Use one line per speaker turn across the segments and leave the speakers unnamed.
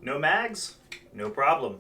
No mags? No problem.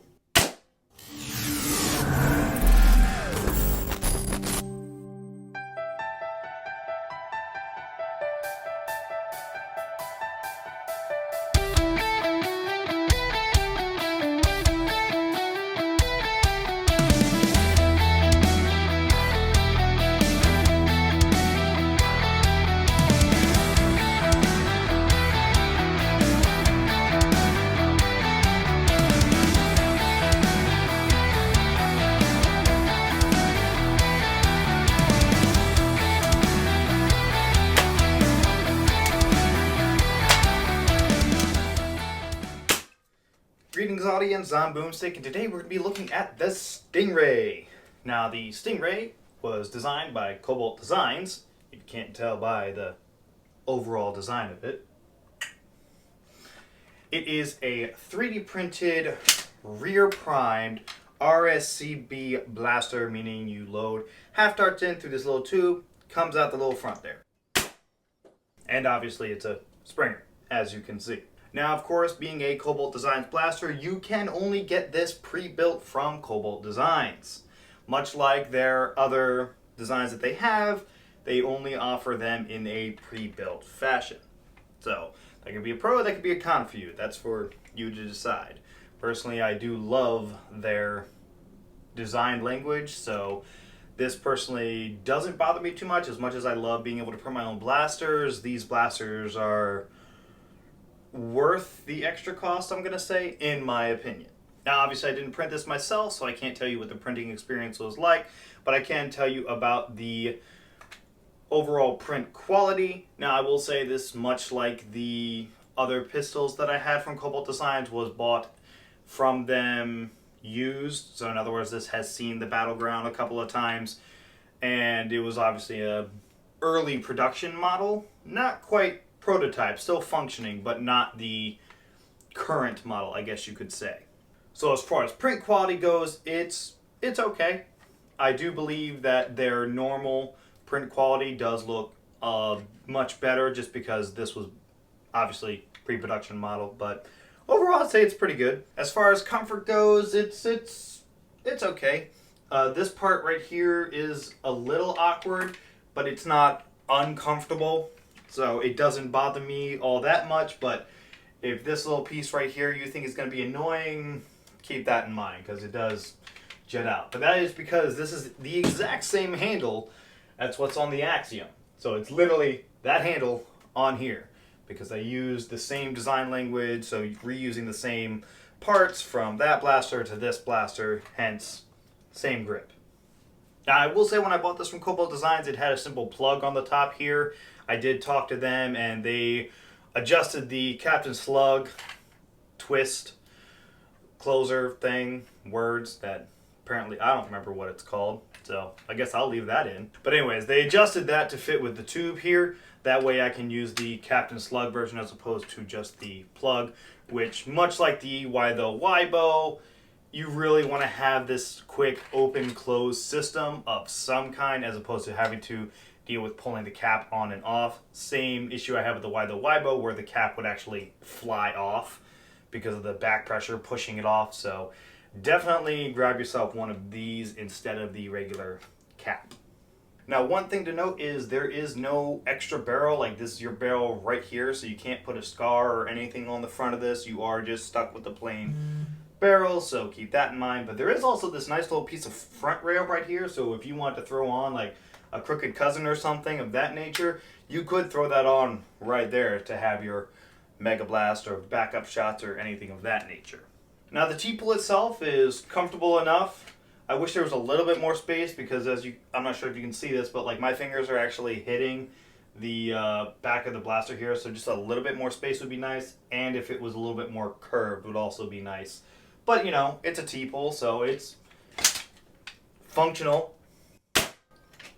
Greetings audience, I'm Boomstick, and today we're going to be looking at the Stingray. Now the Stingray was designed by Cobalt Designs, if you can't tell by the overall design of it. It is a 3D printed, rear primed RSCB blaster, meaning you load half darts in through this little tube, comes out the little front there. And obviously it's a Springer, as you can see. Now, of course, being a Cobalt Designs blaster, you can only get this pre-built from Cobalt Designs. Much like their other designs that they have, they only offer them in a pre-built fashion. So, that could be a pro, that could be a con for you. That's for you to decide. Personally, I do love their design language, so this personally doesn't bother me too much. As much as I love being able to print my own blasters, these blasters are worth the extra cost, I'm going to say, in my opinion. Now, obviously, I didn't print this myself, so I can't tell you what the printing experience was like, but I can tell you about the overall print quality. Now, I will say this, much like the other pistols that I had from Cobalt Designs, was bought from them used. So, in other words, this has seen the battleground a couple of times, and it was obviously a early production model. Not quite prototype, still functioning, but not the current model, I guess you could say. So as far as print quality goes, it's okay. I do believe that their normal print quality does look much better, just because this was obviously pre-production model, but overall I'd say it's pretty good. As far as comfort goes, it's okay. This part right here is a little awkward, but it's not uncomfortable. So it doesn't bother me all that much, but if this little piece right here you think is going to be annoying, keep that in mind, because it does jet out. But that is because this is the exact same handle that's what's on the Axiom. So it's literally that handle on here, because I used the same design language, so reusing the same parts from that blaster to this blaster, hence same grip. Now, I will say when I bought this from Cobalt Designs, it had a simple plug on the top here. I did talk to them, and they adjusted the Captain Slug twist closer thing, words that apparently I don't remember what it's called, so I guess I'll leave that in. But anyways, they adjusted that to fit with the tube here. That way I can use the Captain Slug version as opposed to just the plug, which, much like the Why the Wybo, you really want to have this quick open-close system of some kind, as opposed to having to deal with pulling the cap on and off. Same issue I have with the Why the Wybo, where the cap would actually fly off because of the back pressure pushing it off. So definitely grab yourself one of these instead of the regular cap. Now, one thing to note is there is no extra barrel. Like, this is your barrel right here, so you can't put a scar or anything on the front of this. You are just stuck with the plain barrel, so keep that in mind. But there is also this nice little piece of front rail right here, so if you want to throw on like a crooked cousin or something of that nature, you could throw that on right there to have your Mega Blast or backup shots or anything of that nature. Now, the T-pull itself is comfortable enough. I wish there was a little bit more space, because I'm not sure if you can see this, but like my fingers are actually hitting the back of the blaster here, so just a little bit more space would be nice, and if it was a little bit more curved would also be nice. But, you know, it's a T-pull, so it's functional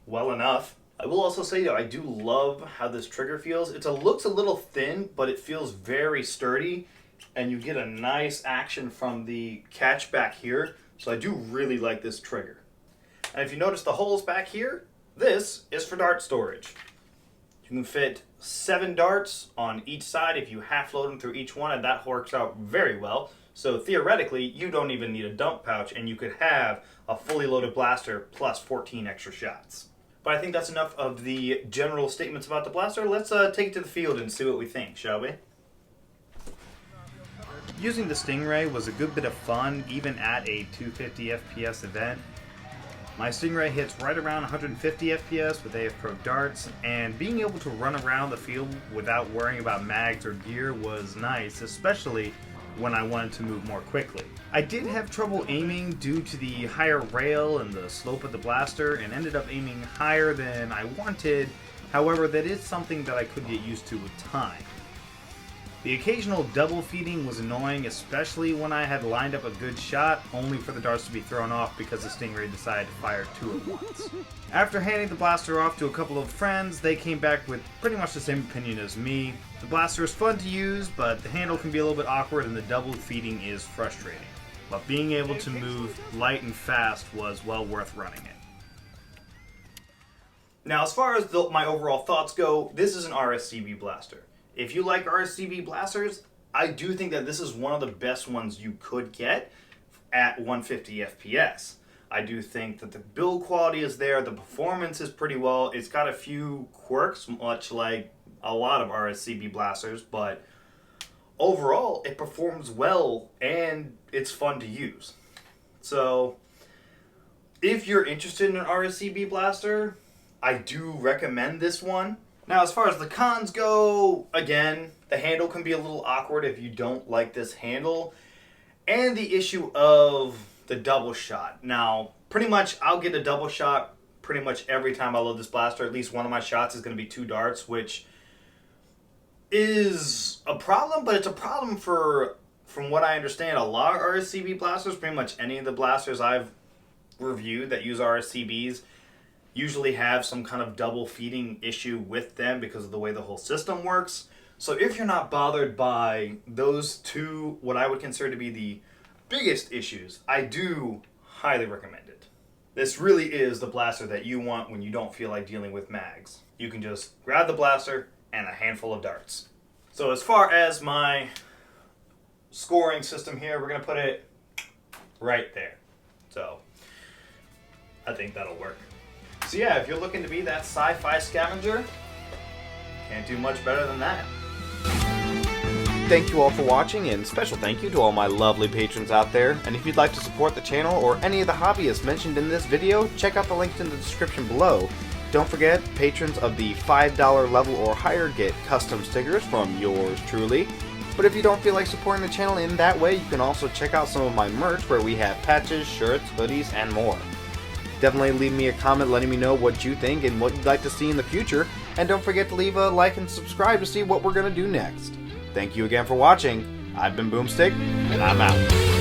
well enough. I will also say, though, I do love how this trigger feels. It looks a little thin, but it feels very sturdy, and you get a nice action from the catch back here. So I do really like this trigger. And if you notice the holes back here, this is for dart storage. You can fit 7 darts on each side if you half load them through each one, and that works out very well. So theoretically, you don't even need a dump pouch, and you could have a fully loaded blaster plus 14 extra shots. But I think that's enough of the general statements about the blaster. Let's take it to the field and see what we think, shall we? Using the Stingray was a good bit of fun, even at a 250 FPS event. My Stingray hits right around 150 FPS with AF Pro darts, and being able to run around the field without worrying about mags or gear was nice, especially when I wanted to move more quickly. I did have trouble aiming due to the higher rail and the slope of the blaster, and ended up aiming higher than I wanted. However, that is something that I could get used to with time. The occasional double feeding was annoying, especially when I had lined up a good shot, only for the darts to be thrown off because the Stingray decided to fire 2 at once. After handing the blaster off to a couple of friends, they came back with pretty much the same opinion as me. The blaster is fun to use, but the handle can be a little bit awkward and the double feeding is frustrating. But being able to move light and fast was well worth running it. Now, as far as my overall thoughts go, this is an RichaadEB blaster. If you like RichaadEB blasters, I do think that this is one of the best ones you could get at 150 FPS. I do think that the build quality is there, the performance is pretty well. It's got a few quirks, much like a lot of RichaadEB blasters, but overall it performs well and it's fun to use. So if you're interested in an RichaadEB blaster, I do recommend this one. Now, as far as the cons go, again, the handle can be a little awkward if you don't like this handle. And the issue of the double shot. Now, pretty much I'll get a double shot pretty much every time I load this blaster. At least one of my shots is going to be 2 darts, which is a problem, but it's a problem for, from what I understand, a lot of RichaadEB blasters. Pretty much any of the blasters I've reviewed that use RichaadEBs usually have some kind of double feeding issue with them because of the way the whole system works. So if you're not bothered by those 2, what I would consider to be the biggest issues, I do highly recommend it. This really is the blaster that you want when you don't feel like dealing with mags. You can just grab the blaster and a handful of darts. So as far as my scoring system here, we're going to put it right there. So I think that'll work. So yeah, if you're looking to be that sci-fi scavenger, can't do much better than that. Thank you all for watching, and special thank you to all my lovely patrons out there. And if you'd like to support the channel or any of the hobbyists mentioned in this video, check out the links in the description below. Don't forget, patrons of the $5 level or higher get custom stickers from yours truly. But if you don't feel like supporting the channel in that way, you can also check out some of my merch where we have patches, shirts, hoodies, and more. Definitely leave me a comment letting me know what you think and what you'd like to see in the future. And don't forget to leave a like and subscribe to see what we're going to do next. Thank you again for watching. I've been Boomstick, and I'm out.